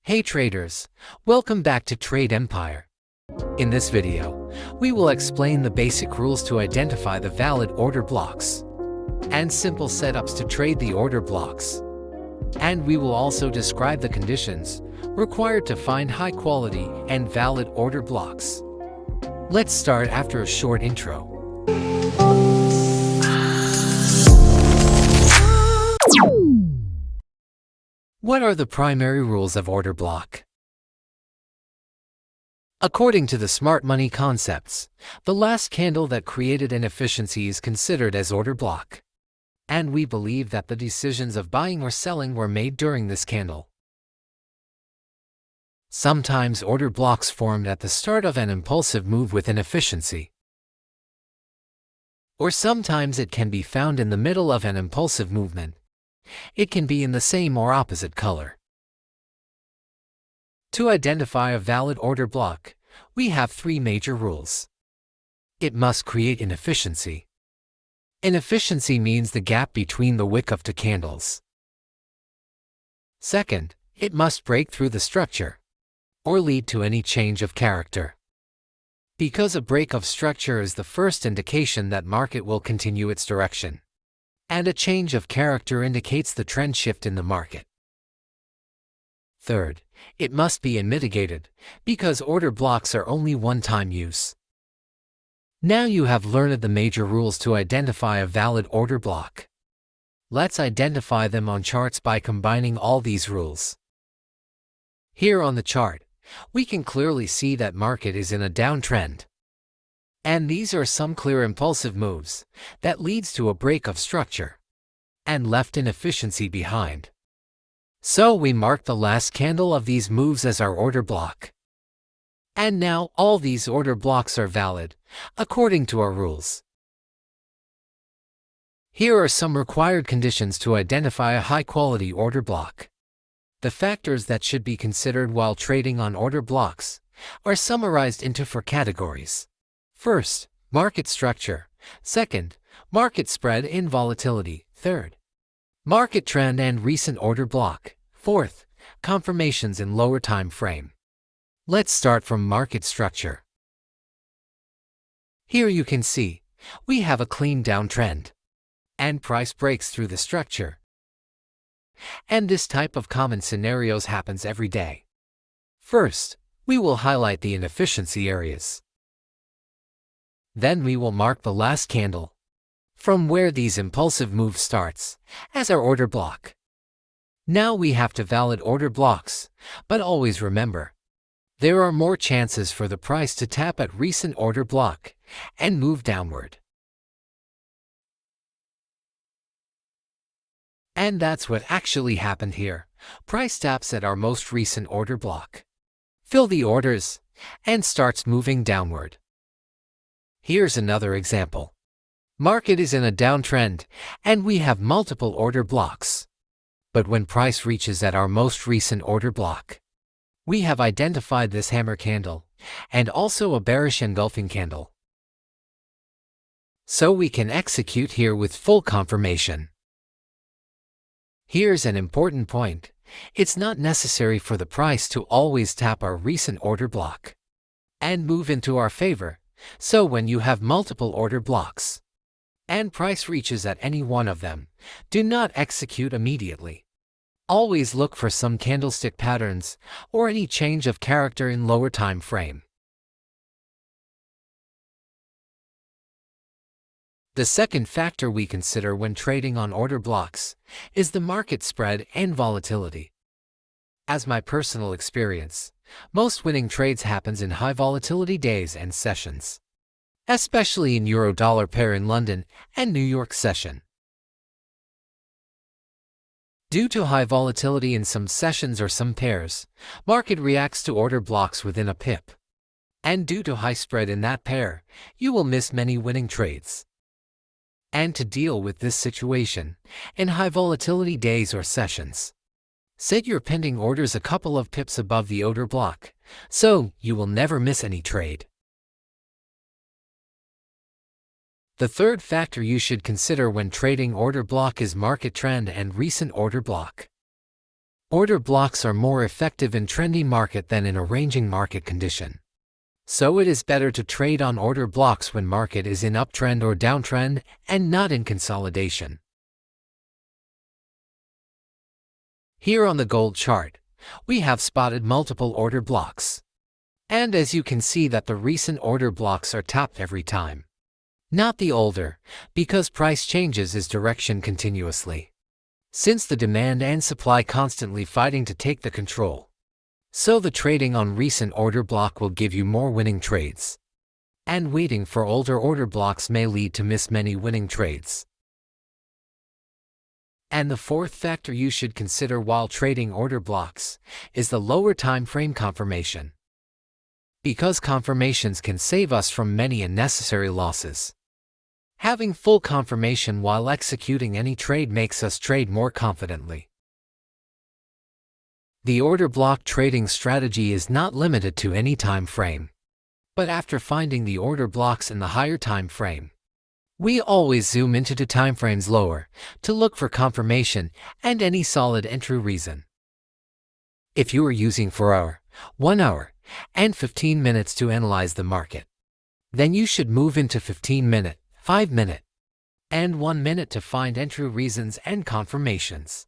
Hey traders, welcome back to Trade Empire. In this video, we will explain the basic rules to identify the valid order blocks and simple setups to trade the order blocks. And we will also describe the conditions required to find high quality and valid order blocks. Let's start after a short intro. What are the primary rules of order block? According to the smart money concepts, the last candle that created an efficiency is considered as order block. And we believe that the decisions of buying or selling were made during this candle. Sometimes order blocks formed at the start of an impulsive move with inefficiency. Or sometimes it can be found in the middle of an impulsive movement. It can be in the same or opposite color. To identify a valid order block, we have three major rules. It must create inefficiency. Inefficiency means the gap between the wick of two candles. Second, it must break through the structure or lead to any change of character. Because a break of structure is the first indication that market will continue its direction. And a change of character indicates the trend shift in the market. Third, it must be unmitigated, because order blocks are only one-time use. Now you have learned the major rules to identify a valid order block. Let's identify them on charts by combining all these rules. Here on the chart, we can clearly see that market is in a downtrend. And these are some clear impulsive moves that leads to a break of structure and left inefficiency behind. So we mark the last candle of these moves as our order block. And now all these order blocks are valid according to our rules. Here are some required conditions to identify a high-quality order block. The factors that should be considered while trading on order blocks are summarized into four categories. First, market structure. Second, market spread and volatility. Third, market trend and recent order block. Fourth, confirmations in lower time frame. Let's start from market structure. Here you can see, we have a clean downtrend, and price breaks through the structure. And this type of common scenarios happens every day. First, we will highlight the inefficiency areas. Then we will mark the last candle, from where these impulsive moves starts, as our order block. Now we have to valid order blocks, but always remember, there are more chances for the price to tap at recent order block and move downward. And that's what actually happened here. Price taps at our most recent order block, fill the orders, and starts moving downward. Here's another example. Market is in a downtrend, and we have multiple order blocks. But when price reaches at our most recent order block, we have identified this hammer candle, and also a bearish engulfing candle. So we can execute here with full confirmation. Here's an important point. It's not necessary for the price to always tap our recent order block and move into our favor. So when you have multiple order blocks and price reaches at any one of them, do not execute immediately. Always look for some candlestick patterns or any change of character in lower time frame. The second factor we consider when trading on order blocks is the market spread and volatility. As my personal experience, most winning trades happens in high volatility days and sessions, especially in euro-dollar pair in London and New York session. Due to high volatility in some sessions or some pairs, market reacts to order blocks within a pip. And due to high spread in that pair, you will miss many winning trades. And to deal with this situation, in high volatility days or sessions, set your pending orders a couple of pips above the order block, so you will never miss any trade. The third factor you should consider when trading order block is market trend and recent order block. Order blocks are more effective in trendy market than in a ranging market condition. So it is better to trade on order blocks when market is in uptrend or downtrend and not in consolidation. Here on the gold chart, we have spotted multiple order blocks. And as you can see that the recent order blocks are tapped every time. Not the older, because price changes its direction continuously. Since the demand and supply constantly fighting to take the control. So the trading on recent order block will give you more winning trades. And waiting for older order blocks may lead to miss many winning trades. And the fourth factor you should consider while trading order blocks is the lower time frame confirmation. Because confirmations can save us from many unnecessary losses. Having full confirmation while executing any trade makes us trade more confidently. The order block trading strategy is not limited to any time frame. But after finding the order blocks in the higher time frame, we always zoom into the time frames lower to look for confirmation and any solid entry reason. If you are using 4 hour, 1 hour, and 15 minutes to analyze the market, then you should move into 15-minute, 5-minute, and 1 minute to find entry reasons and confirmations.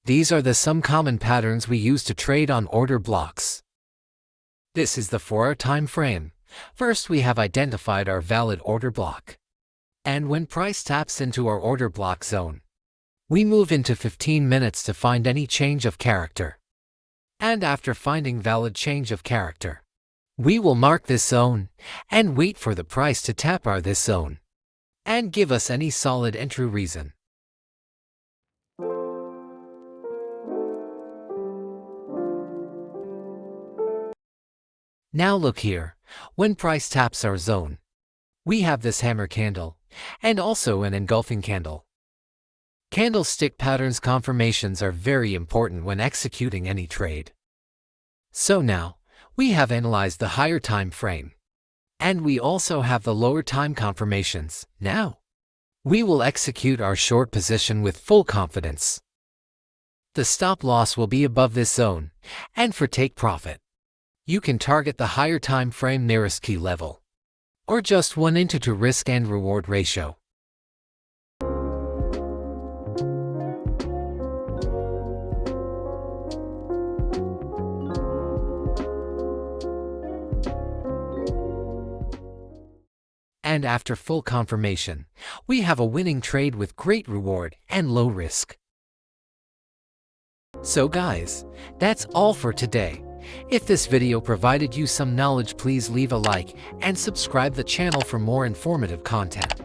These are some common patterns we use to trade on order blocks. This is the 4-hour time frame. First, we have identified our valid order block. And when price taps into our order block zone, we move into 15 minutes to find any change of character. And after finding valid change of character, we will mark this zone and wait for the price to tap this zone and give us any solid entry reason. Now look here, when price taps our zone, we have this hammer candle and also an engulfing candle. Candlestick patterns confirmations are very important when executing any trade. So now, we have analyzed the higher time frame. And we also have the lower time confirmations. Now, we will execute our short position with full confidence. The stop loss will be above this zone, and for take profit, you can target the higher time frame nearest key level, or just 1:2 risk and reward ratio. And after full confirmation, we have a winning trade with great reward and low risk. So guys, that's all for today. If this video provided you some knowledge, please leave a like and subscribe the channel for more informative content.